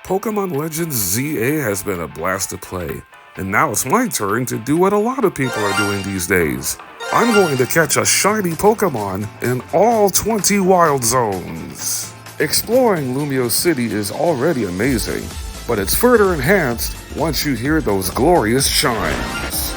Pokémon Legends ZA has been a blast to play, and now it's my turn to do what a lot of people are doing these days. I'm going to catch a shiny Pokémon in all 20 wild zones. Exploring Lumio City is already amazing, but it's further enhanced once you hear those glorious chimes.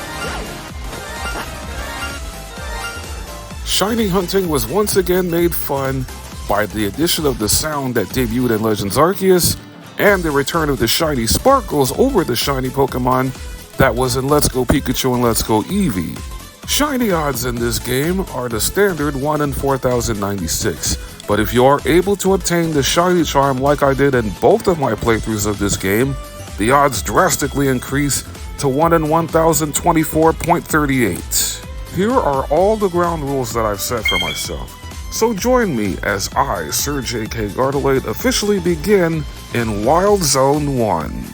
Shiny hunting was once again made fun by the addition of the sound that debuted in Legends Arceus and the return of the shiny sparkles over the shiny Pokemon that was in Let's Go Pikachu and Let's Go Eevee. Shiny odds in this game are the standard 1 in 4096, but if you are able to obtain the shiny charm like I did in both of my playthroughs of this game, the odds drastically increase to 1 in 1024.38. Here are all the ground rules that I've set for myself. So join me as I, Sir J.K. Gardelade, officially begin in Wild Zone 1.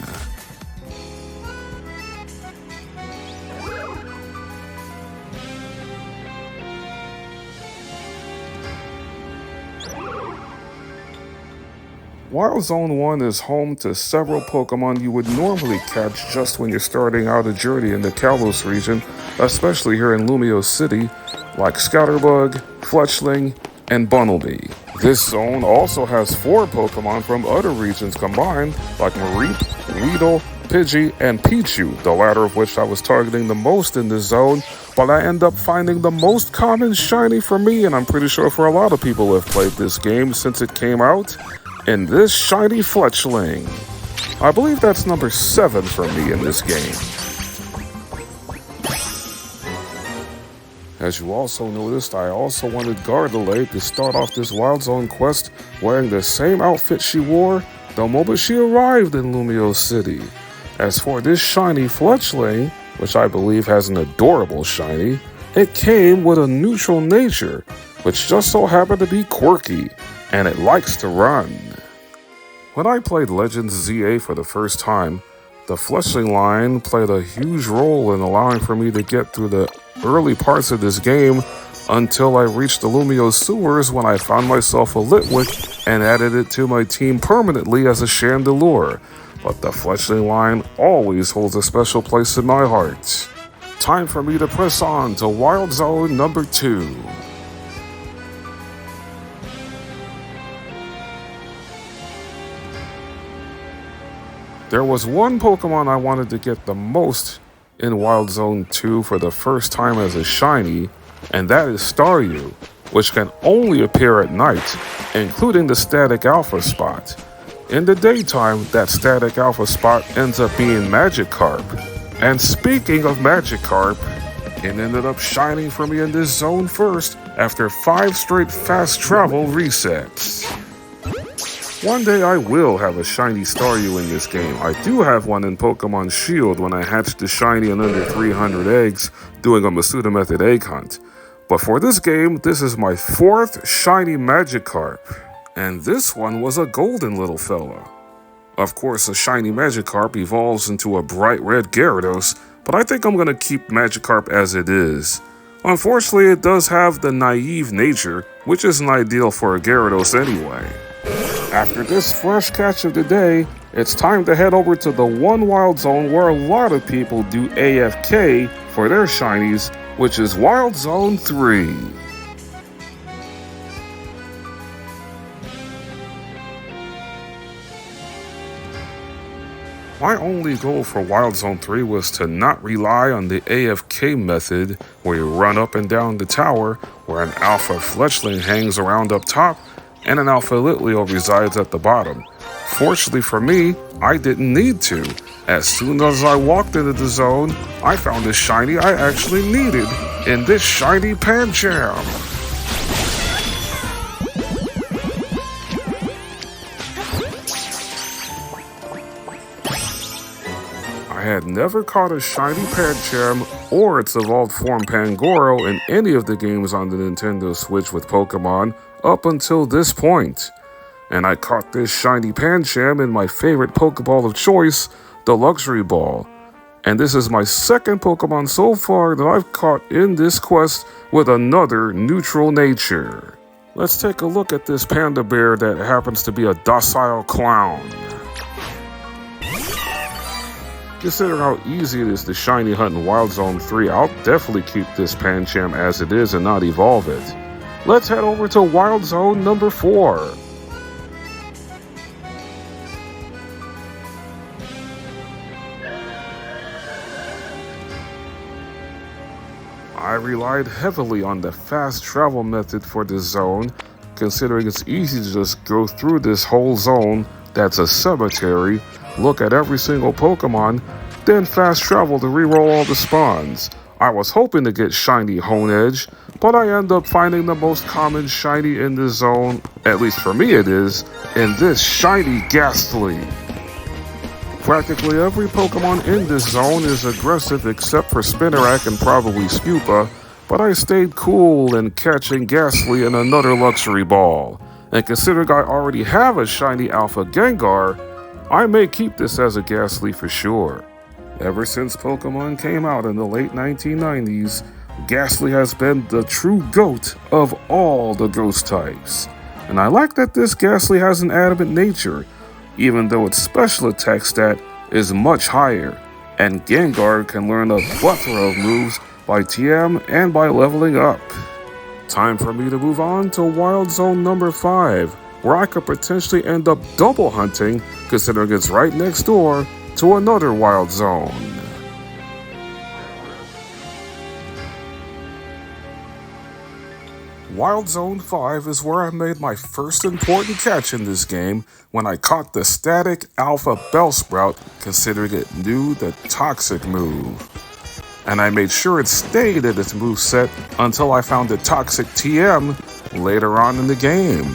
Wild Zone 1 is home to several Pokemon you would normally catch just when you're starting out a journey in the Kalos region, especially here in Lumio City, like Scatterbug, Fletchling, and Bunnelby. This zone also has 4 Pokemon from other regions combined, like Mareep, Weedle, Pidgey, and Pichu, the latter of which I was targeting the most in this zone, but I end up finding the most common shiny for me, and I'm pretty sure for a lot of people who have played this game since it came out, in this shiny Fletchling. I believe that's number 7 for me in this game. As you also noticed, I also wanted Gardelade to start off this Wild Zone quest wearing the same outfit she wore the moment she arrived in Lumio City. As for this shiny Fletchling, which I believe has an adorable shiny, it came with a neutral nature, which just so happened to be quirky, and it likes to run. When I played Legends ZA for the first time, the Fletchling line played a huge role in allowing for me to get through the early parts of this game until I reached the Lumio sewers when I found myself a Litwick and added it to my team permanently as a Chandelure. But the Fletchling line always holds a special place in my heart. Time for me to press on to Wild Zone number 2. There was one Pokemon I wanted to get the most in Wild Zone 2 for the first time as a shiny, and that is Staryu, which can only appear at night, including the Static Alpha spot. In the daytime, that Static Alpha spot ends up being Magikarp. And speaking of Magikarp, it ended up shining for me in this zone first after 5 straight fast travel resets. One day I will have a shiny Staryu in this game. I do have one in Pokemon Shield when I hatched the shiny in under 300 eggs doing a Masuda Method egg hunt. But for this game, this is my 4th shiny Magikarp. And this one was a golden little fella. Of course, a shiny Magikarp evolves into a bright red Gyarados, but I think I'm going to keep Magikarp as it is. Unfortunately, it does have the naive nature, which isn't ideal for a Gyarados anyway. After this fresh catch of the day, it's time to head over to the one Wild Zone where a lot of people do AFK for their shinies, which is Wild Zone 3. My only goal for Wild Zone 3 was to not rely on the AFK method where you run up and down the tower where an Alpha Fletchling hangs around up top and an Alpha Litleo resides at the bottom. Fortunately for me, I didn't need to. As soon as I walked into the zone, I found a shiny I actually needed in this shiny Pancham. I had never caught a shiny Pancham or its evolved form Pangoro in any of the games on the Nintendo Switch with Pokemon up until this point. And I caught this shiny Pancham in my favorite Pokeball of choice, the Luxury Ball. And this is my 2nd Pokemon so far that I've caught in this quest with another neutral nature. Let's take a look at this panda bear that happens to be a docile clown. Considering how easy it is to shiny hunt in Wild Zone 3, I'll definitely keep this Pancham as it is and not evolve it. Let's head over to Wild Zone number 4. I relied heavily on the fast travel method for this zone, considering it's easy to just go through this whole zone that's a cemetery, look at every single Pokemon, then fast travel to reroll all the spawns. I was hoping to get shiny Honedge, but I end up finding the most common shiny in this zone, at least for me it is, in this shiny Ghastly. Practically every Pokemon in this zone is aggressive except for Spinarak and probably Scupa, but I stayed cool in catching Ghastly in another luxury ball. And considering I already have a shiny Alpha Gengar, I may keep this as a Ghastly for sure. Ever since Pokemon came out in the late 1990s, Ghastly has been the true GOAT of all the ghost types. And I like that this Ghastly has an adamant nature, even though its special attack stat is much higher, and Gengar can learn a plethora of moves by TM and by leveling up. Time for me to move on to Wild Zone number 5, where I could potentially end up double hunting, considering it's right next door to another Wild Zone. Wild Zone 5 is where I made my first important catch in this game when I caught the static Alpha Bellsprout, considering it knew the Toxic move. And I made sure it stayed at its moveset until I found the Toxic TM later on in the game.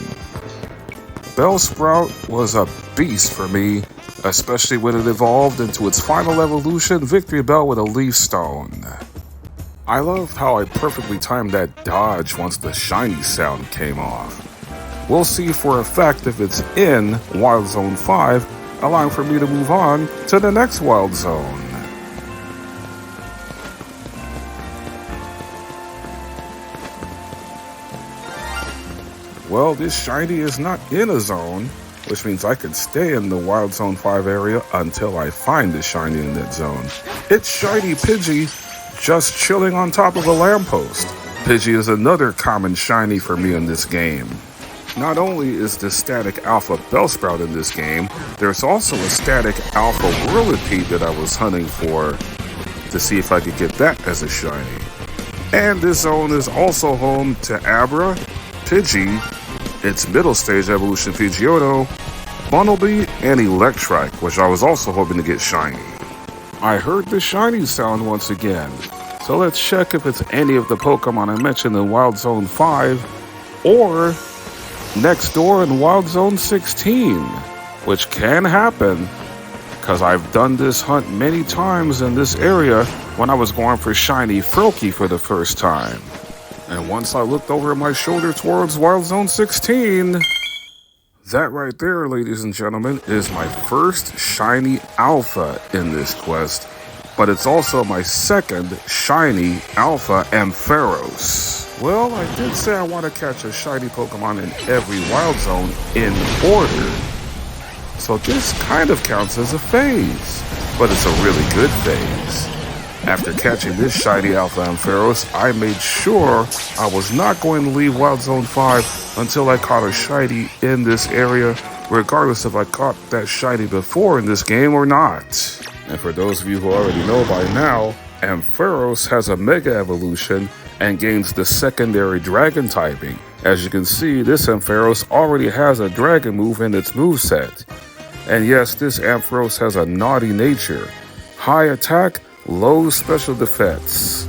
Bellsprout was a beast for me, especially when it evolved into its final evolution, Victory Bell with a Leaf Stone. I loved how I perfectly timed that dodge once the shiny sound came off. We'll see for a fact if it's in Wild Zone 5, allowing for me to move on to the next Wild Zone. Well, this shiny is not in a zone, which means I could stay in the Wild Zone 5 area until I find the shiny in that zone. It's shiny Pidgey, just chilling on top of a lamppost. Pidgey is another common shiny for me in this game. Not only is the static Alpha Bellsprout in this game, there's also a static Alpha Whirlipede that I was hunting for to see if I could get that as a shiny. And this zone is also home to Abra, Pidgey, its middle stage evolution Pidgeotto, Bunnelby, and Electrike, which I was also hoping to get shiny. I heard the shiny sound once again, so let's check if it's any of the Pokemon I mentioned in Wild Zone 5 or next door in Wild Zone 16, which can happen because I've done this hunt many times in this area when I was going for shiny Froakie for the first time. And once I looked over my shoulder towards Wild Zone 16, that right there, ladies and gentlemen, is my first shiny Alpha in this quest, but it's also my second shiny Alpha Ampharos. Well, I did say I want to catch a shiny Pokemon in every Wild Zone in order, so this kind of counts as a phase, but it's a really good phase. After catching this shiny Alpha Ampharos, I made sure I was not going to leave Wild Zone 5 until I caught a shiny in this area, regardless if I caught that shiny before in this game or not. And for those of you who already know by now, Ampharos has a Mega Evolution and gains the secondary Dragon typing. As you can see, this Ampharos already has a Dragon move in its moveset. And yes, this Ampharos has a naughty nature. High attack, low special defense.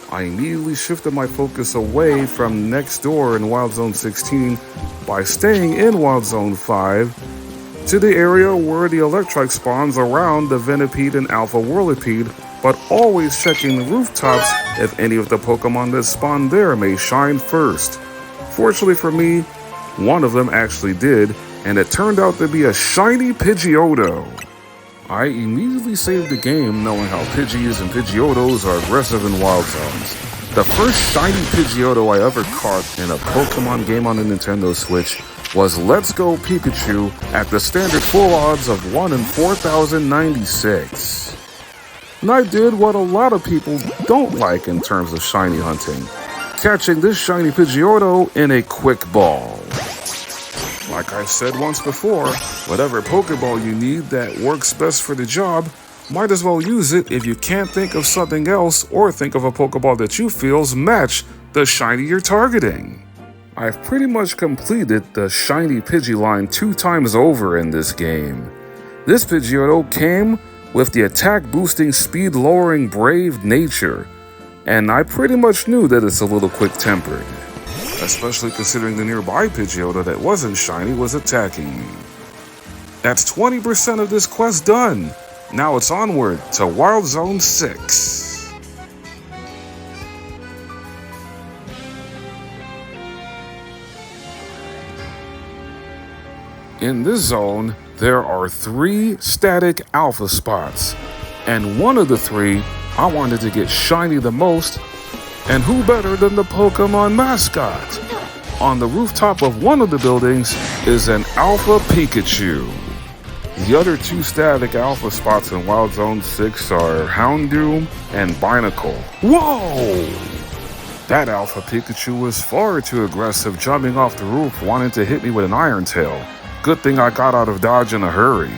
I immediately shifted my focus away from next door in Wild Zone 16 by staying in Wild Zone 5 to the area where the Electrike spawns around the Venipede and Alpha Whirlipede, but always checking the rooftops if any of the Pokemon that spawn there may shine first. Fortunately for me, one of them actually did, and it turned out to be a shiny Pidgeotto. I immediately saved the game knowing how Pidgeys and Pidgeottos are aggressive in Wild Zones. The first shiny Pidgeotto I ever caught in a Pokemon game on the Nintendo Switch was Let's Go Pikachu at the standard full odds of 1 in 4,096. and I did what a lot of people don't like in terms of shiny hunting, catching this shiny Pidgeotto in a quick ball. Like I said once before, whatever Pokeball you need that works best for the job, might as well use it if you can't think of something else or think of a Pokeball that you feels match the shiny you're targeting. I've pretty much completed the shiny Pidgey line 2 times over in this game. This Pidgeotto came with the attack boosting speed lowering brave nature, and I pretty much knew that it's a little quick tempered, especially considering the nearby Pidgeotto that wasn't shiny was attacking me. That's 20% of this quest done. Now it's onward to Wild Zone 6. In this zone, there are 3 static alpha spots, and one of the 3 I wanted to get shiny the most, and who better than the Pokemon mascot? On the rooftop of one of the buildings is an Alpha Pikachu. The other 2 static alpha spots in Wild Zone 6 are Houndoom and Binacle. Whoa! That Alpha Pikachu was far too aggressive, jumping off the roof, wanting to hit me with an Iron Tail. Good thing I got out of Dodge in a hurry.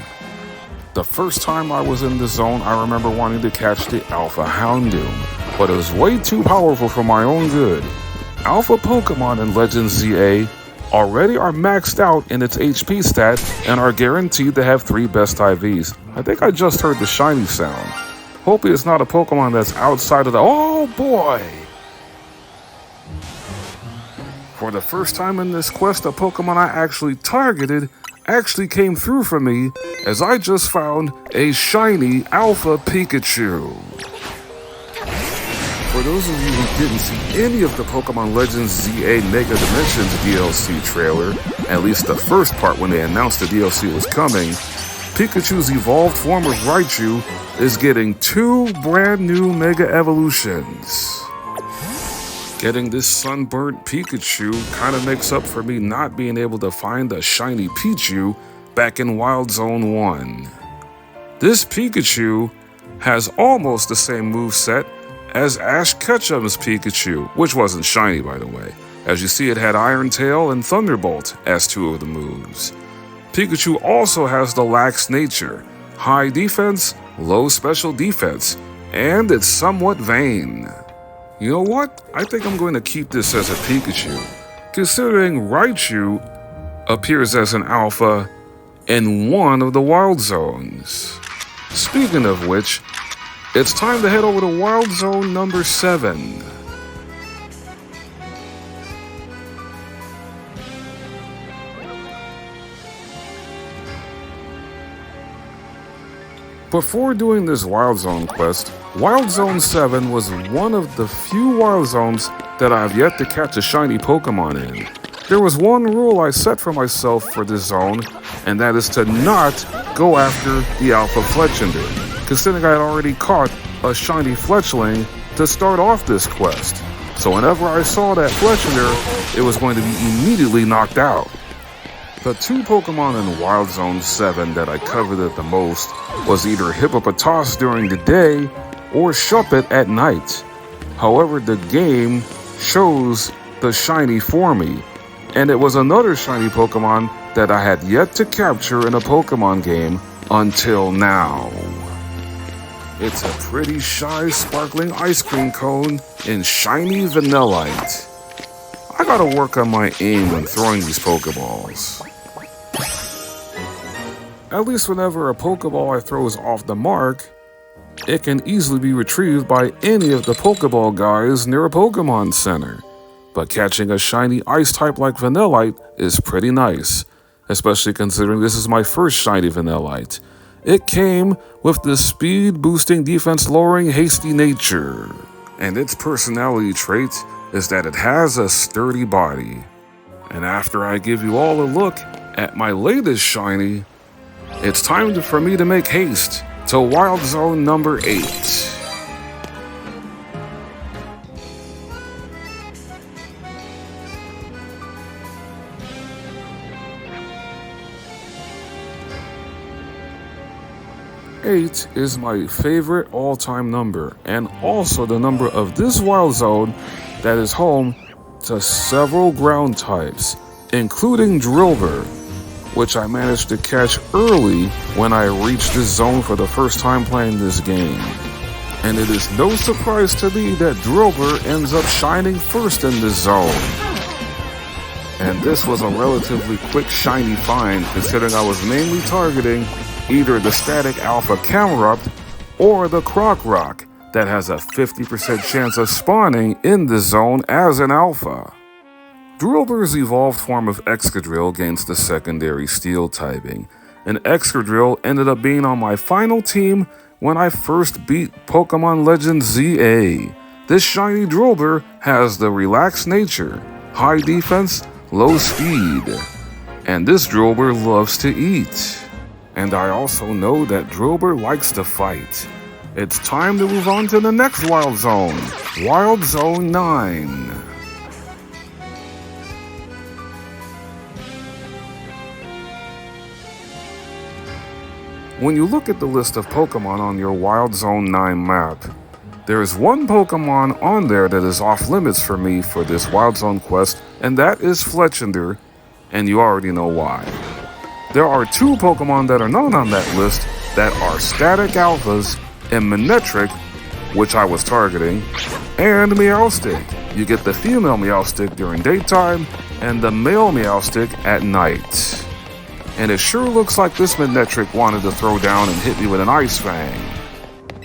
The first time I was in the zone, I remember wanting to catch the Alpha Houndoom, but it was way too powerful for my own good. Alpha Pokemon in Legends ZA already are maxed out in its HP stat and are guaranteed to have 3 best IVs. I think I just heard the shiny sound. Hopefully it's not a Pokemon that's outside of the— oh boy! For the first time in this quest, a Pokemon I actually targeted actually came through for me, as I just found a shiny Alpha Pikachu. For those of you who didn't see any of the Pokemon Legends ZA Mega Dimensions DLC trailer, at least the first part when they announced the DLC was coming, Pikachu's evolved form of Raichu is getting 2 brand new Mega Evolutions. Getting this sunburnt Pikachu kind of makes up for me not being able to find a shiny Pichu back in Wild Zone 1. This Pikachu has almost the same moveset as Ash Ketchum's Pikachu, which wasn't shiny by the way. As you see, it had Iron Tail and Thunderbolt as 2 of the moves. Pikachu also has the lax nature, high defense, low special defense, and it's somewhat vain. You know what? I think I'm going to keep this as a Pikachu, considering Raichu appears as an alpha in one of the Wild Zones. Speaking of which, it's time to head over to Wild Zone number 7. Before doing this Wild Zone quest, Wild Zone 7 was one of the few Wild Zones that I have yet to catch a shiny Pokemon in. There was one rule I set for myself for this zone, and that is to not go after the Alpha Fletchinder, considering I had already caught a shiny Fletchling to start off this quest. So whenever I saw that Fletchinder, it was going to be immediately knocked out. The 2 Pokemon in Wild Zone 7 that I coveted the most was either Hippopotas during the day or Shuppet at night. However, the game chose the shiny for me, and it was another shiny Pokemon that I had yet to capture in a Pokemon game until now. It's a pretty shy sparkling ice cream cone in shiny Vanillite. I gotta work on my aim when throwing these Pokeballs. At least whenever a Pokeball I throw is off the mark, it can easily be retrieved by any of the Pokeball guys near a Pokemon Center. But catching a shiny ice type like Vanillite is pretty nice, especially considering this is my first shiny Vanillite. It came with the speed boosting, defense lowering, hasty nature. And its personality trait is that it has a sturdy body. And after I give you all a look at my latest shiny, it's time for me to make haste to Wild Zone number 8. 8 is my favorite all-time number, and also the number of this wild zone that is home to several ground types, including Drillbur, which I managed to catch early when I reached this zone for the first time playing this game. And it is no surprise to me that Drillbur ends up shining first in this zone. And this was a relatively quick shiny find, considering I was mainly targeting either the static alpha Camerupt or the Croc Rock that has a 50% chance of spawning in this zone as an alpha. Drillbur's evolved form of Excadrill gains the secondary steel typing, and Excadrill ended up being on my final team when I first beat Pokemon Legends ZA. This shiny Drillbur has the relaxed nature, high defense, low speed, and this Drillbur loves to eat. And I also know that Drillbur likes to fight. It's time to move on to the next Wild Zone, Wild Zone 9. When you look at the list of Pokemon on your Wild Zone 9 map, there is one Pokemon on there that is off limits for me for this Wild Zone quest, and that is Fletchinder, and you already know why. There are two Pokemon that are not on that list that are static alphas in Manectric, which I was targeting, and Meowstic. You get the female Meowstic during daytime and the male Meowstic at night. And it sure looks like this Manectric wanted to throw down and hit me with an Ice Fang.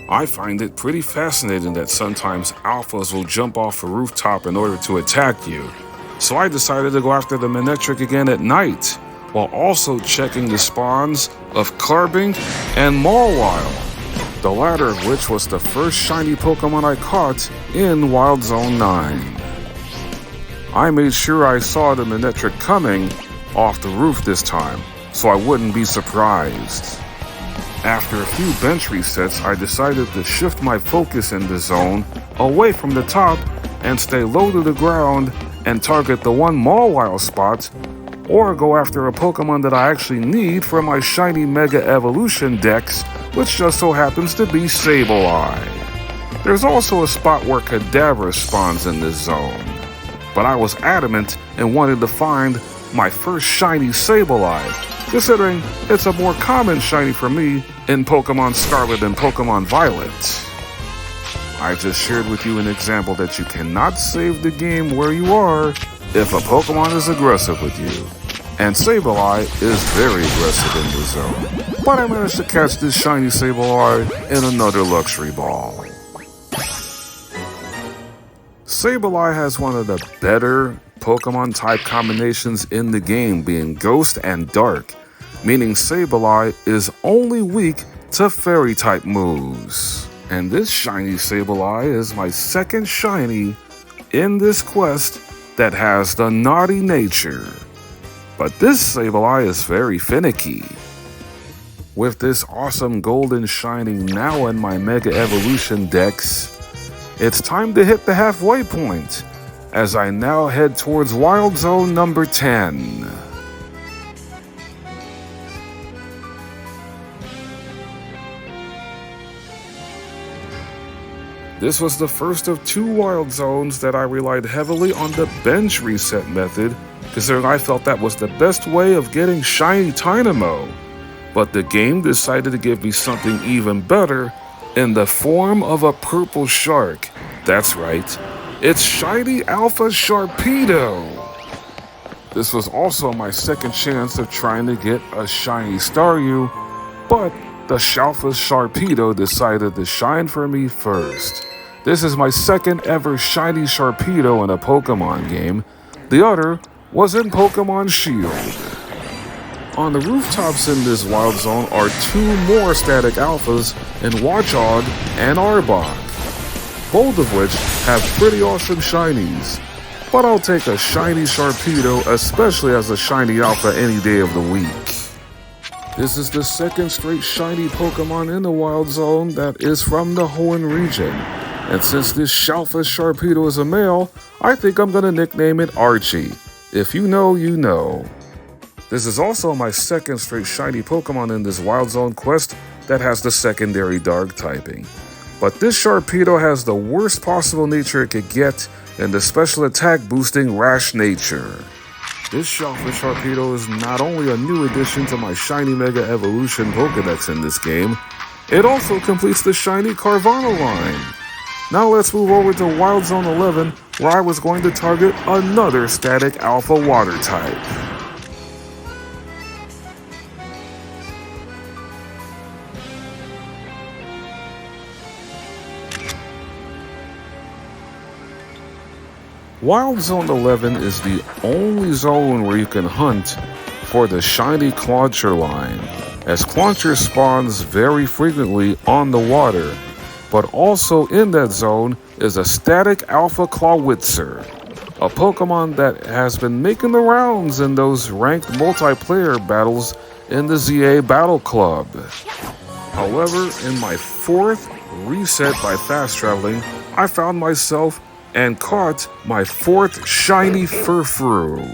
I find it pretty fascinating that sometimes alphas will jump off a rooftop in order to attack you. So I decided to go after the Manectric again at night, while also checking the spawns of Carbink and Mawile, the latter of which was the first shiny Pokemon I caught in Wild Zone 9. I made sure I saw the Manectric coming off the roof this time, so I wouldn't be surprised. After a few bench resets, I decided to shift my focus in the zone away from the top and stay low to the ground and target the one Mawile spot, or go after a Pokemon that I actually need for my shiny Mega Evolution Dex, which just so happens to be Sableye. There's also a spot where Kadabra spawns in this zone, but I was adamant and wanted to find my first shiny Sableye, considering it's a more common shiny for me in Pokemon Scarlet and Pokemon Violet. I just shared with you an example that you cannot save the game where you are if a Pokemon is aggressive with you, and Sableye is very aggressive in the zone. But I managed to catch this shiny Sableye in another luxury ball. Sableye has one of the better Pokemon type combinations in the game, being Ghost and Dark, meaning Sableye is only weak to Fairy type moves. And this shiny Sableye is my second shiny in this quest that has the naughty nature. But this Sableye is very finicky. With this awesome golden shining now in my Mega Evolution Dex, it's time to hit the halfway point as I now head towards Wild Zone number 10. This was the first of two Wild Zones that I relied heavily on the bench reset method, considering I felt that was the best way of getting shiny Tynamo. But the game decided to give me something even better in the form of a purple shark. That's right, it's shiny Alpha Sharpedo. This was also my second chance of trying to get a shiny Staryu, but the Alpha Sharpedo decided to shine for me first. This is my second ever shiny Sharpedo in a Pokemon game. The other was in Pokemon Shield. On the rooftops in this Wild Zone are two more static alphas in Watchog and Arbok, both of which have pretty awesome shinies. But I'll take a shiny Sharpedo, especially as a shiny alpha, any day of the week. This is the second straight shiny Pokemon in the Wild Zone that is from the Hoenn region. And since this Alpha Sharpedo is a male, I think I'm gonna nickname it Archie. If you know, you know. This is also my second straight shiny Pokemon in this Wild Zone quest, that has the secondary dark typing. But this Sharpedo has the worst possible nature it could get in the special attack boosting Rash nature. This Shellfish Sharpedo is not only a new addition to my Shiny Mega Evolution Pokedex in this game, it also completes the Shiny Carvana line. Now let's move over to Wild Zone 11, where I was going to target another Static Alpha Water type. Wild Zone 11 is the only zone where you can hunt for the Shiny Clauncher line, as Clauncher spawns very frequently on the water. But also in that zone is a Static Alpha Clawitzer, a Pokemon that has been making the rounds in those ranked multiplayer battles in the ZA Battle Club. However, in my fourth reset by fast traveling, I found myself and caught my fourth Shiny Furfrou,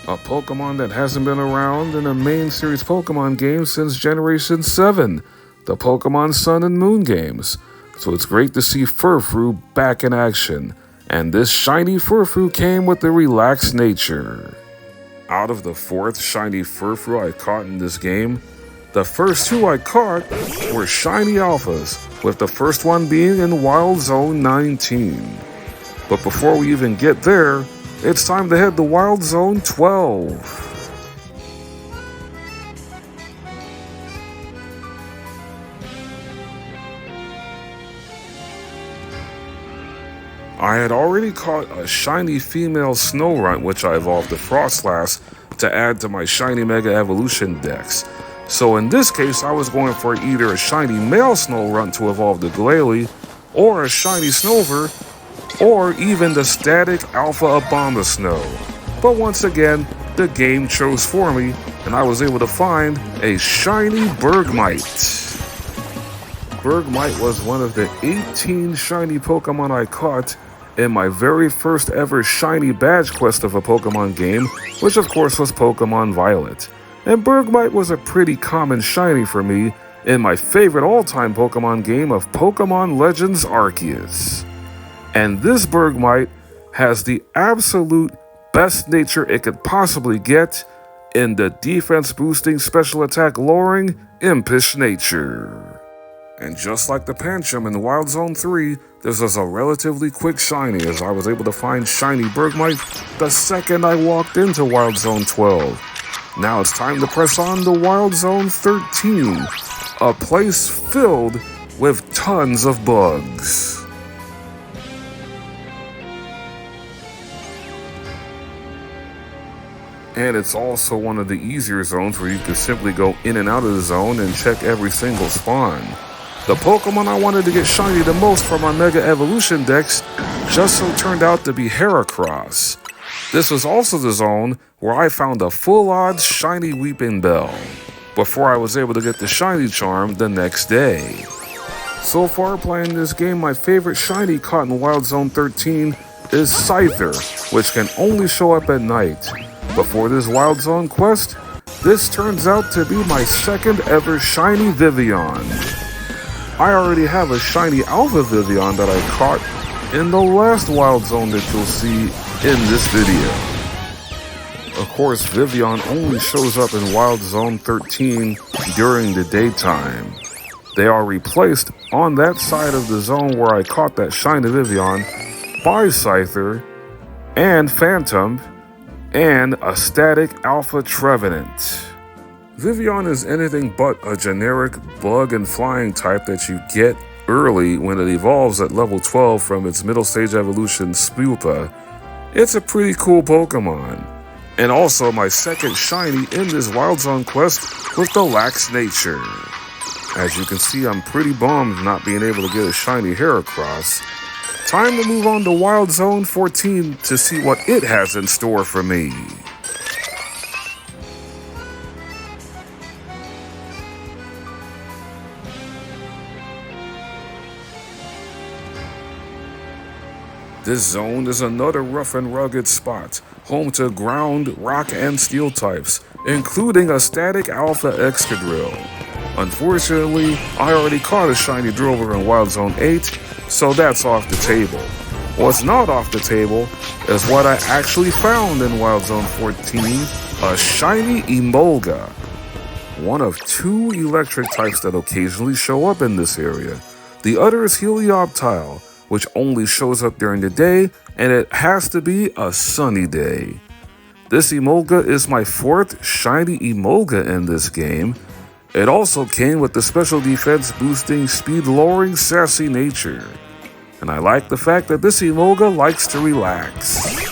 a Pokemon that hasn't been around in a main series Pokemon game since Generation 7, the Pokemon Sun and Moon games. So it's great to see Furfrou back in action, and this Shiny Furfrou came with a relaxed nature. Out of the fourth Shiny Furfrou I caught in this game, the first two I caught were Shiny Alphas, with the first one being in Wild Zone 19. But before we even get there, it's time to head to Wild Zone 12. I had already caught a shiny female Snorunt, which I evolved to Frostlass to add to my Shiny Mega Evolution Dex. So in this case, I was going for either a shiny male Snorunt to evolve to Glalie, or a shiny Snover, or even the Static Alpha Abomasnow. But once again, the game chose for me, and I was able to find a shiny Bergmite. Bergmite was one of the 18 shiny Pokemon I caught in my very first ever shiny badge quest of a Pokemon game, which of course was Pokemon Violet. And Bergmite was a pretty common shiny for me in my favorite all-time Pokemon game of Pokemon Legends Arceus. And this Bergmite has the absolute best nature it could possibly get in the defense boosting special attack lowering impish nature. And just like the Pancham in Wild Zone 3, this was a relatively quick shiny, as I was able to find shiny Bergmite the second I walked into Wild Zone 12. Now it's time to press on to Wild Zone 13, a place filled with tons of bugs. And it's also one of the easier zones where you can simply go in and out of the zone and check every single spawn. The Pokemon I wanted to get shiny the most from my Mega Evolution Dex just so turned out to be Heracross. This was also the zone where I found a full odds shiny Weeping Bell, before I was able to get the shiny charm the next day. So far playing this game, my favorite shiny caught in Wild Zone 13 is Scyther, which can only show up at night. Before this Wild Zone quest, this turns out to be my second ever shiny Vivian. I already have a shiny Alpha Vivian that I caught in the last Wild Zone that you'll see in this video. Of course, Vivian only shows up in Wild Zone 13 during the daytime. They are replaced on that side of the zone where I caught that shiny Vivian by Scyther and Phantom and a Static Alpha Trevenant. Vivian is anything but a generic bug and flying type that you get early when it evolves at level 12 from its middle stage evolution Spupa. It's a pretty cool Pokemon. And also my second shiny in this Wild Zone quest with the Lax Nature. As you can see, I'm pretty bummed not being able to get a shiny Heracross. Time to move on to Wild Zone 14 to see what it has in store for me. This zone is another rough and rugged spot, home to ground, rock, and steel types, including a Static Alpha Excadrill. Unfortunately, I already caught a shiny Drover in Wild Zone 8, so that's off the table. What's not off the table is what I actually found in Wild Zone 14, a shiny Emolga. One of two electric types that occasionally show up in this area. The other is Helioptile, which only shows up during the day, and it has to be a sunny day. This Emolga is my fourth shiny Emolga in this game. It also came with the special defense boosting, speed lowering, sassy nature. And I like the fact that this Emolga likes to relax.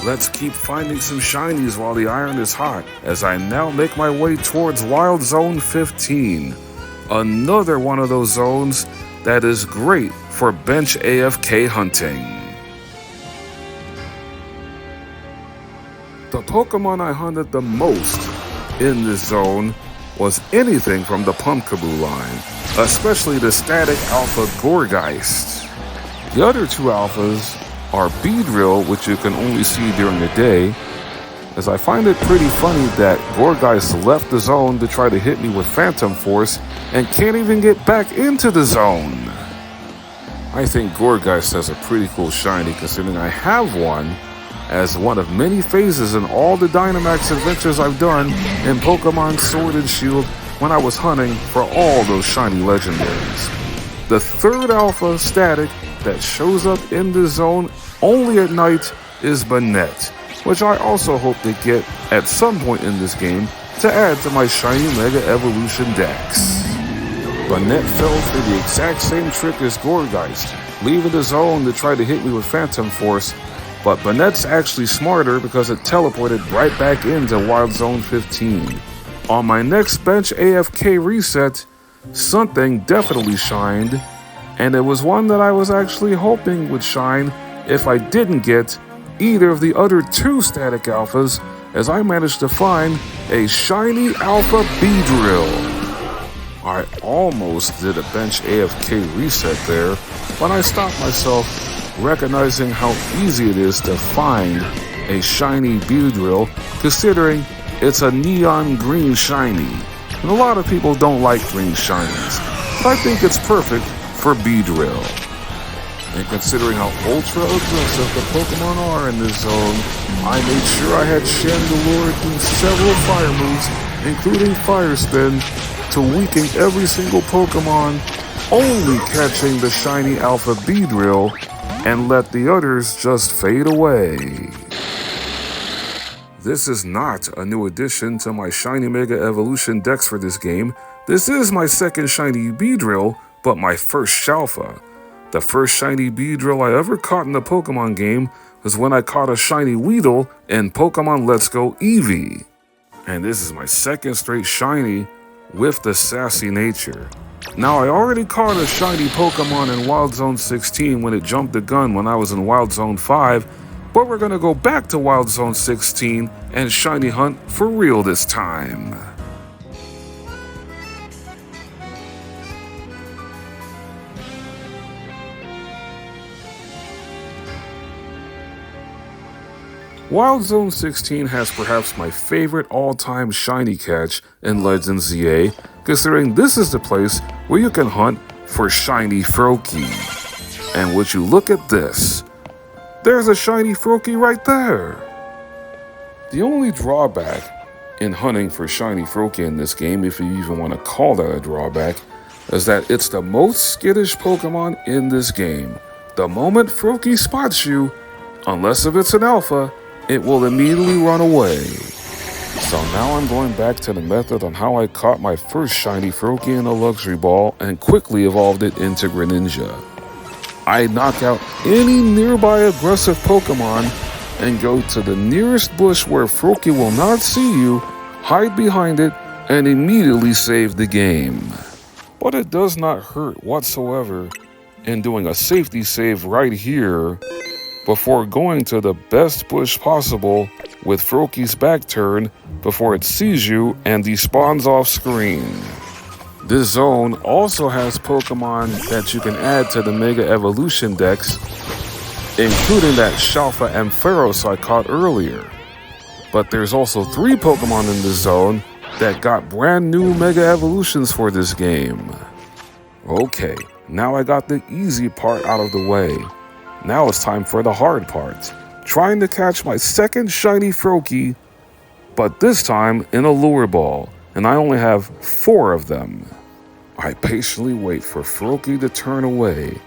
Let's keep finding some shinies while the iron is hot, as I now make my way towards Wild Zone 15. Another one of those zones that is great for bench AFK hunting. The Pokemon I hunted the most in this zone was anything from the Pumpkaboo line, especially the static alpha Gourgeist. The other two alphas are Beedrill, which you can only see during the day, as I find it pretty funny that Gourgeist left the zone to try to hit me with Phantom Force and can't even get back into the zone. I think Gourgeist has a pretty cool shiny, considering I have one as one of many phases in all the Dynamax adventures I've done in Pokemon Sword and Shield when I was hunting for all those shiny legendaries. The third alpha static that shows up in the zone only at night is Banette, which I also hope to get at some point in this game to add to my shiny Mega Evolution Dex. Banette fell for the exact same trick as Gourgeist, leaving the zone to try to hit me with Phantom Force, but Banette's actually smarter because it teleported right back into Wild Zone 15. On my next bench AFK reset, something definitely shined, and it was one that I was actually hoping would shine if I didn't get either of the other two static alphas, as I managed to find a shiny alpha Beedrill. I almost did a bench AFK reset there, but I stopped myself, recognizing how easy it is to find a shiny Beedrill, considering it's a neon green shiny. And a lot of people don't like green shinies, but I think it's perfect for Beedrill. And considering how ultra aggressive the Pokemon are in this zone, I made sure I had Chandelure do several fire moves, including Fire Spin, to weaken every single Pokemon, only catching the shiny alpha Beedrill, and let the others just fade away. This is not a new addition to my shiny Mega Evolution Dex for this game. This is my second shiny Beedrill, but my first Shalfa. The first shiny Beedrill I ever caught in the Pokemon game was when I caught a shiny Weedle in Pokemon Let's Go Eevee. And this is my second straight shiny with the sassy nature. Now, I already caught a shiny Pokemon in Wild Zone 16 when it jumped the gun when I was in Wild Zone 5, but we're gonna go back to Wild Zone 16 and shiny hunt for real this time. Wild Zone 16 has perhaps my favorite all-time shiny catch in Legends ZA, considering this is the place where you can hunt for shiny Froakie. And would you look at this? There's a shiny Froakie right there! The only drawback in hunting for shiny Froakie in this game, if you even want to call that a drawback, is that it's the most skittish Pokemon in this game. The moment Froakie spots you, unless if it's an alpha, it will immediately run away. So now I'm going back to the method on how I caught my first shiny Froakie in a luxury ball and quickly evolved it into Greninja. I knock out any nearby aggressive Pokemon and go to the nearest bush where Froakie will not see you, hide behind it, and immediately save the game. But it does not hurt whatsoever in doing a safety save right here before going to the best bush possible with Froakie's back turn before it sees you and despawns off screen. This zone also has Pokemon that you can add to the Mega Evolution Dex, including that Shalfa Ampharos I caught earlier. But there's also 3 Pokemon in this zone that got brand new Mega Evolutions for this game. Okay, now I got the easy part out of the way. Now it's time for the hard part. Trying to catch my second shiny Froakie, but this time in a lure ball, and I only have 4 of them. I patiently wait for Froakie to turn away,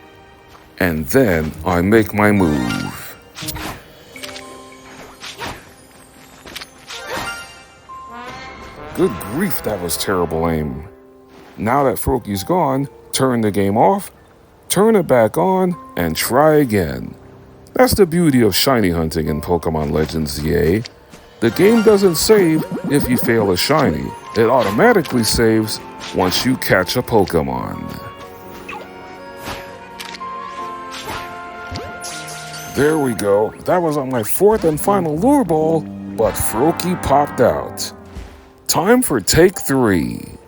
and then I make my move. Good grief, that was terrible aim. Now that Froakie's gone, turn the game off, turn it back on, and try again. That's the beauty of shiny hunting in Pokemon Legends, yay. The game doesn't save if you fail a shiny. It automatically saves once you catch a Pokemon. There we go. That was on my 4th and final lure ball, but Froakie popped out. Time for take 3.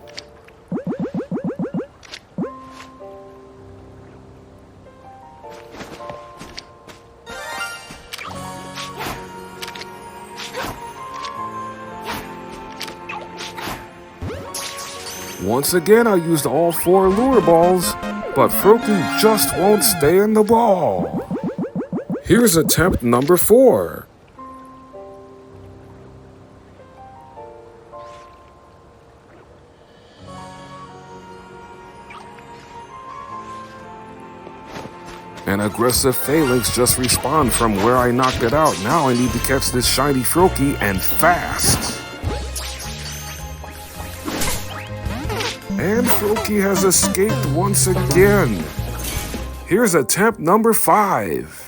Once again, I used all 4 lure balls, but Froakie just won't stay in the ball. Here's attempt number 4. An aggressive Phalanx just respawned from where I knocked it out. Now I need to catch this shiny Froakie, and fast. And Froakie has escaped once again. Here's attempt number 5.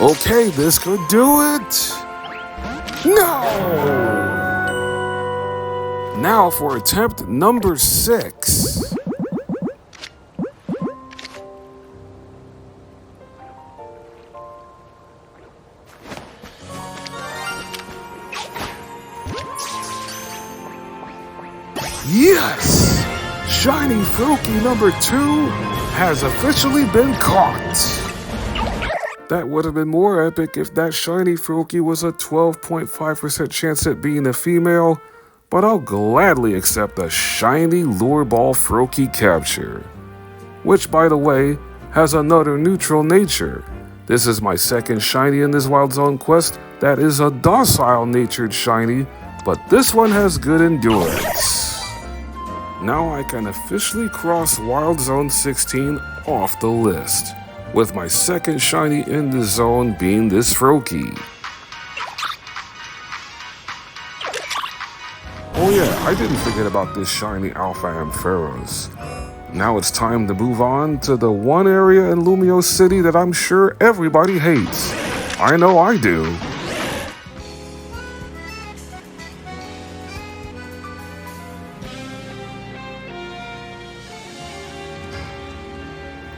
Okay, this could do it. No! Now for attempt number 6. Yes! Shiny Froakie number 2 has officially been caught. That would have been more epic if that shiny Froakie was a 12.5% chance at being a female, but I'll gladly accept a shiny lure ball Froakie capture. Which, by the way, has another neutral nature. This is my second shiny in this Wild Zone quest that is a docile natured shiny, but this one has good endurance. Now I can officially cross Wild Zone 16 off the list, with my second shiny in the zone being this Froakie. Oh yeah, I didn't forget about this shiny Alpha Ampharos. Now it's time to move on to the one area in Lumio City that I'm sure everybody hates. I know I do.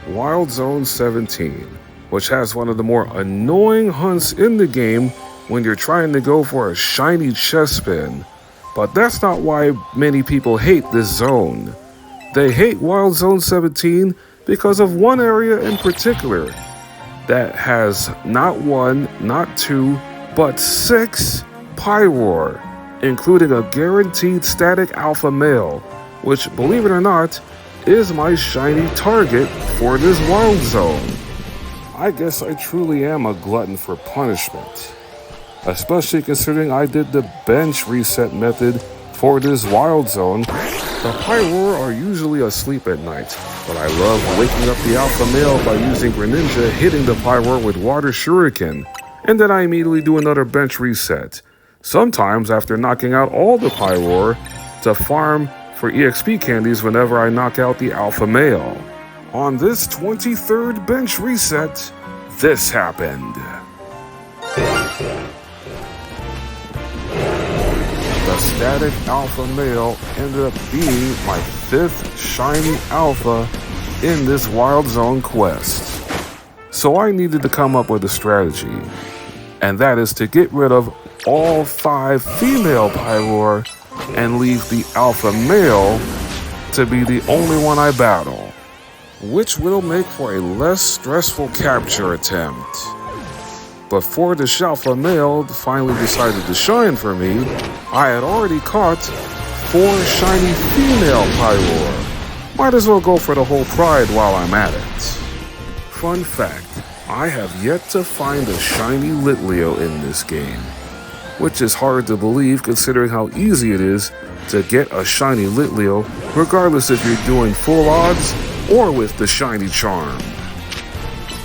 Wild Zone 17, which has one of the more annoying hunts in the game when you're trying to go for a shiny Chespin. But that's not why many people hate this zone. They hate Wild Zone 17 because of one area in particular that has not 1, not 2, but 6 Pyroar, including a guaranteed static alpha male, which, believe it or not, is my shiny target for this Wild Zone. I guess I truly am a glutton for punishment, especially considering I did the bench reset method for this Wild Zone. The Pyroar are usually asleep at night, but I love waking up the alpha male by using Greninja hitting the Pyroar with Water Shuriken, and then I immediately do another bench reset, sometimes after knocking out all the Pyroar to farm for EXP candies whenever I knock out the alpha male. On this 23rd bench reset, this happened. The static alpha male ended up being my 5th shiny alpha in this Wild Zone quest. So I needed to come up with a strategy, and that is to get rid of all 5 female Pyroar and leave the alpha male to be the only one I battle, which will make for a less stressful capture attempt. Before the alpha male finally decided to shine for me, I had already caught 4 shiny female Pyroar. Might as well go for the whole pride while I'm at it. Fun fact, I have yet to find a shiny Litleo in this game, which is hard to believe considering how easy it is to get a shiny Litleo, regardless if you're doing full odds or with the shiny charm.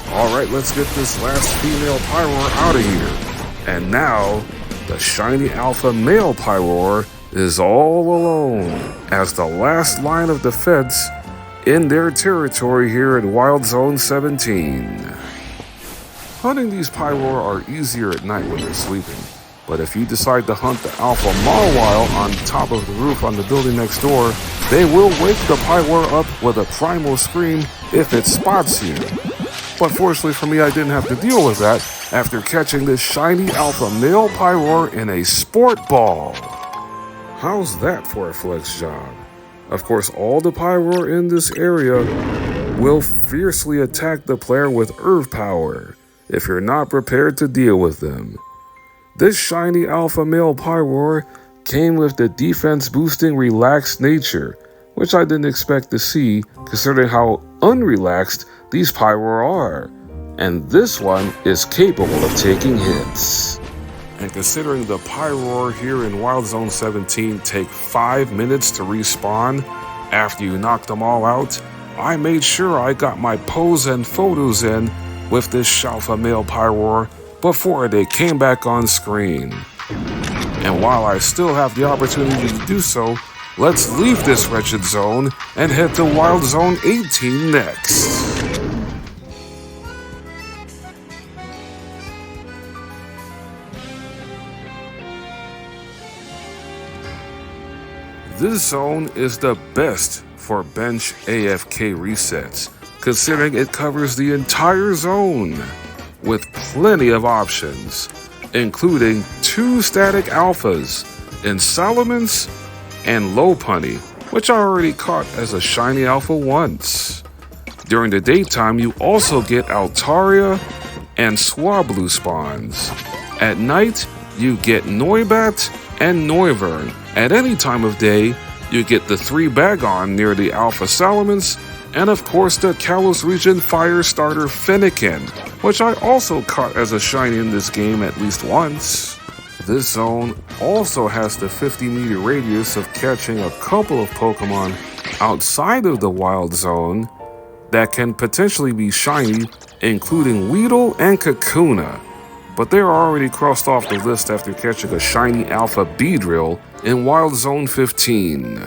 Alright, let's get this last female Pyroar out of here. And now, the shiny alpha male Pyroar is all alone as the last line of defense in their territory here in Wild Zone 17. Hunting these Pyroar are easier at night when they're sleeping, but if you decide to hunt the alpha Mawile on top of the roof on the building next door, they will wake the Pyroar up with a primal scream if it spots you. But fortunately for me, I didn't have to deal with that after catching this shiny alpha male Pyroar in a sport ball. How's that for a flex job? Of course, all the Pyroar in this area will fiercely attack the player with Earth Power if you're not prepared to deal with them. This shiny alpha male Pyroar came with the defense boosting relaxed nature, which I didn't expect to see considering how unrelaxed these Pyroar are. And this one is capable of taking hits. And considering the Pyroar here in Wild Zone 17 take 5 minutes to respawn after you knock them all out, I made sure I got my pose and photos in with this alpha male Pyroar before they came back on screen. And while I still have the opportunity to do so, let's leave this wretched zone and head to Wild Zone 18 next. This zone is the best for bench AFK resets, considering it covers the entire zone, with plenty of options, including 2 static alphas in Salamence and Lopunny, which I already caught as a shiny alpha once. During the daytime, you also get Altaria and Swablu spawns. At night, you get Noibat and Noivern. At any time of day, you get the 3 Bagon near the Alpha Salamence, and of course the Kalos region fire starter Fennekin, which I also caught as a shiny in this game at least once. This zone also has the 50-meter radius of catching a couple of Pokemon outside of the Wild Zone that can potentially be shiny, including Weedle and Kakuna. But they are already crossed off the list after catching a shiny alpha Beedrill in Wild Zone 15.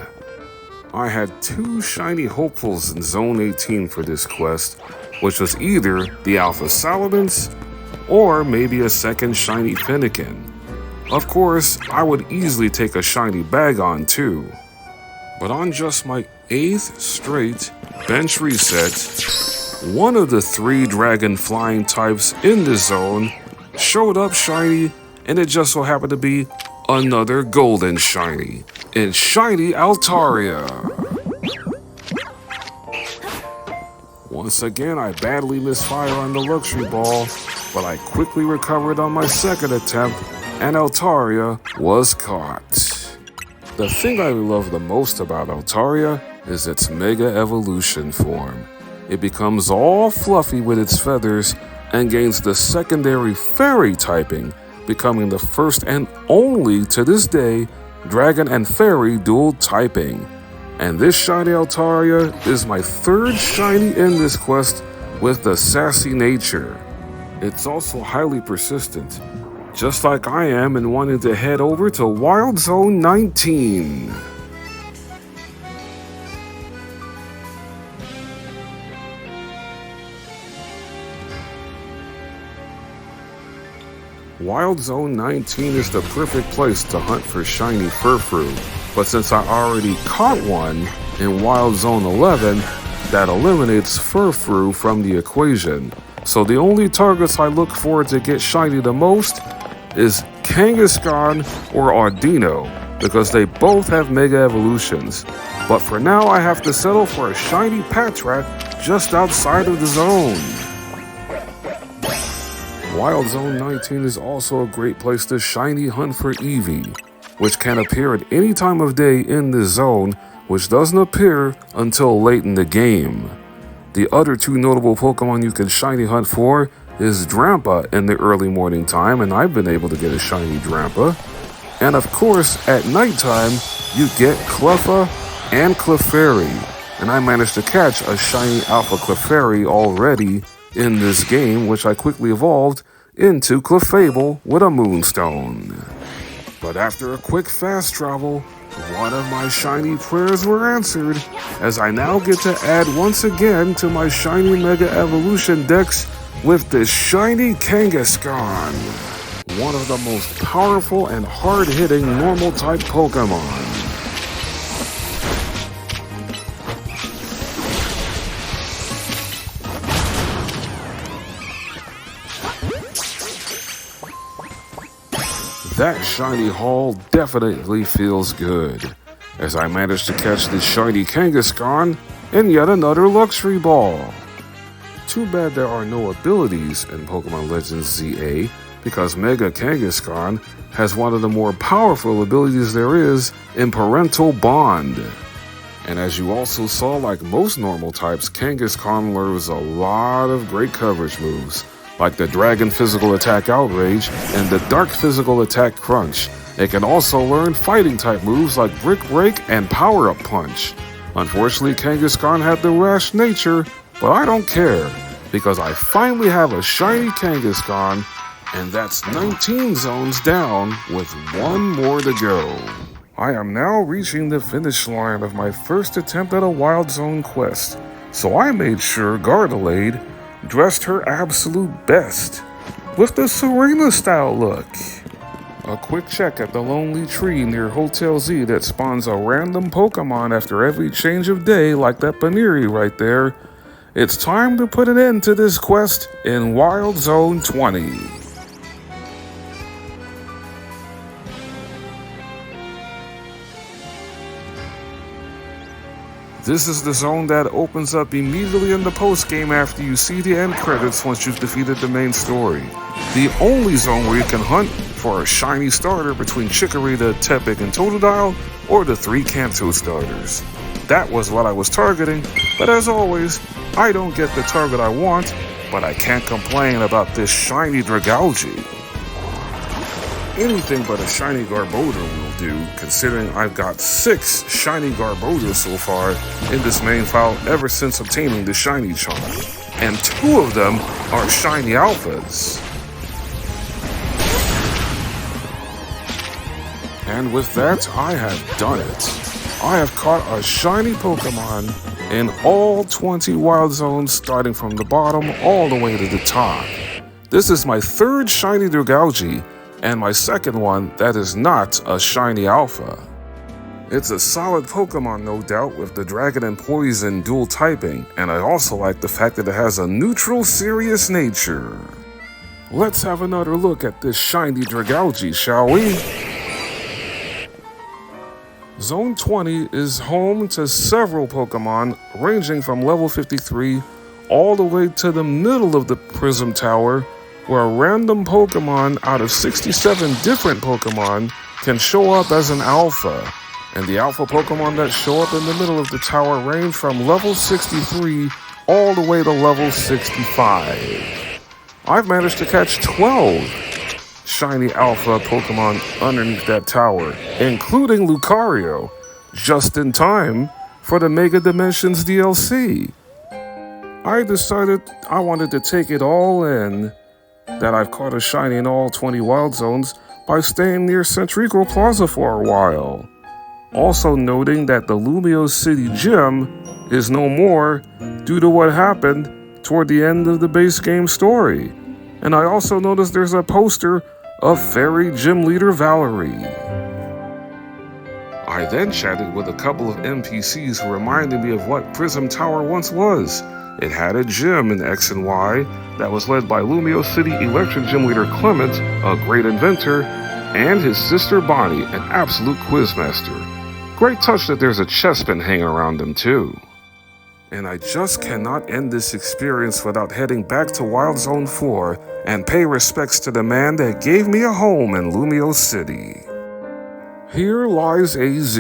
I had 2 shiny hopefuls in Zone 18 for this quest, which was either the alpha Salamence or maybe a second shiny Fennekin. Of course, I would easily take a shiny Bagon too. But on just my 8th straight bench reset, one of the 3 dragon flying types in this zone showed up shiny, and it just so happened to be another golden shiny in shiny Altaria. Once again, I badly misfired on the luxury ball, but I quickly recovered on my second attempt, and Altaria was caught. The thing I love the most about Altaria is its Mega Evolution form. It becomes all fluffy with its feathers and gains the secondary fairy typing, becoming the first and only to this day dragon and fairy dual typing. And this shiny Altaria is my 3rd shiny in this quest with the sassy nature. It's also highly persistent, just like I am in wanting to head over to Wild Zone 19. Wild Zone 19 is the perfect place to hunt for shiny Furfrou, but since I already caught one in Wild Zone 11, that eliminates Furfrou from the equation. So the only targets I look for to get shiny the most is Kangaskhan or Audino, because they both have Mega Evolutions. But for now, I have to settle for a shiny Patrat just outside of the zone. Wild Zone 19 is also a great place to shiny hunt for Eevee, which can appear at any time of day in this zone, which doesn't appear until late in the game. The other two notable Pokemon you can shiny hunt for is Drampa in the early morning time, and I've been able to get a shiny Drampa. And of course, at nighttime, you get Cleffa and Clefairy, and I managed to catch a shiny Alpha Clefairy already in this game, which I quickly evolved into Clefable with a Moonstone. But after a quick fast travel, one of my shiny prayers were answered, as I now get to add once again to my shiny Mega Evolution Dex with this shiny Kangaskhan, one of the most powerful and hard-hitting normal-type Pokemon. That shiny haul definitely feels good, as I managed to catch the shiny Kangaskhan in yet another luxury ball. Too bad there are no abilities in Pokemon Legends ZA, because Mega Kangaskhan has one of the more powerful abilities there is in Parental Bond. And as you also saw, like most normal types, Kangaskhan learns a lot of great coverage moves, like the Dragon Physical Attack Outrage and the Dark Physical Attack Crunch. It can also learn fighting type moves like Brick Break and Power Up Punch. Unfortunately, Kangaskhan had the rash nature, but I don't care, because I finally have a shiny Kangaskhan, and that's 19 zones down with one more to go. I am now reaching the finish line of my first attempt at a Wild Zone quest, so I made sure Gardelade dressed her absolute best with the Serena style look. A quick check at the lonely tree near Hotel Z that spawns a random Pokemon after every change of day, like that Baniri right there. It's time to put an end to this quest in Wild Zone 20. This is the zone that opens up immediately in the post-game after you see the end credits once you've defeated the main story. The only zone where you can hunt for a shiny starter between Chikorita, Tepig, and Totodile, or the 3 Kanto starters. That was what I was targeting, but as always, I don't get the target I want, but I can't complain about this shiny Dragalge. Anything but a shiny Garbodor will do, considering I've got 6 shiny Garbodors so far in this main file ever since obtaining the shiny charm, and 2 of them are shiny alphas. And with that, I have done it. I have caught a shiny Pokemon in all 20 Wild Zones, starting from the bottom all the way to the top. This is my 3rd shiny Dragalge, and my 2nd one that is not a shiny alpha. It's a solid Pokemon, no doubt, with the Dragon and Poison dual typing, and I also like the fact that it has a neutral, serious nature. Let's have another look at this shiny Dragalge, shall we? Zone 20 is home to several Pokemon, ranging from level 53 all the way to the middle of the Prism Tower, where a random Pokemon out of 67 different Pokemon can show up as an alpha. And the alpha Pokemon that show up in the middle of the tower range from level 63 all the way to level 65. I've managed to catch 12 shiny alpha Pokemon underneath that tower, including Lucario, just in time for the Mega Dimensions DLC. I decided I wanted to take it all in, that I've caught a shiny in all 20 Wild Zones by staying near Centrico Plaza for a while. Also noting that the Lumio City Gym is no more due to what happened toward the end of the base game story. And I also noticed there's a poster of Fairy Gym Leader Valerie. I then chatted with a couple of NPCs who reminded me of what Prism Tower once was. It had a gym in X and Y that was led by Lumio City Electric Gym Leader Clement, a great inventor, and his sister Bonnie, an absolute quizmaster. Great touch that there's a chestpin hanging around him too. And I just cannot end this experience without heading back to Wild Zone 4 and pay respects to the man that gave me a home in Lumio City. Here lies AZ,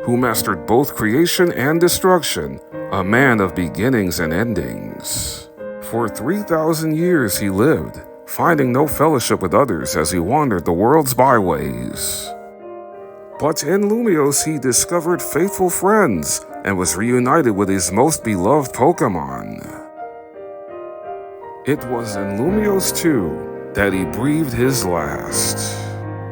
who mastered both creation and destruction, a man of beginnings and endings. For 3,000 years he lived, finding no fellowship with others as he wandered the world's byways. But in Lumios he discovered faithful friends and was reunited with his most beloved Pokémon. It was in Lumios 2 that he breathed his last.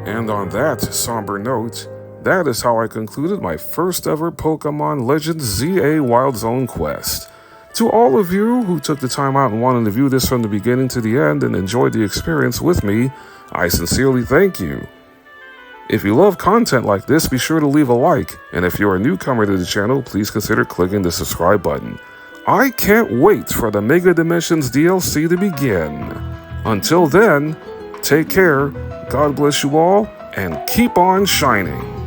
And on that somber note, that is how I concluded my first ever Pokémon Legends ZA Wild Zone quest. To all of you who took the time out and wanted to view this from the beginning to the end and enjoyed the experience with me, I sincerely thank you. If you love content like this, be sure to leave a like, and if you're a newcomer to the channel, please consider clicking the subscribe button. I can't wait for the Mega Dimensions DLC to begin. Until then, take care, God bless you all, and keep on shining.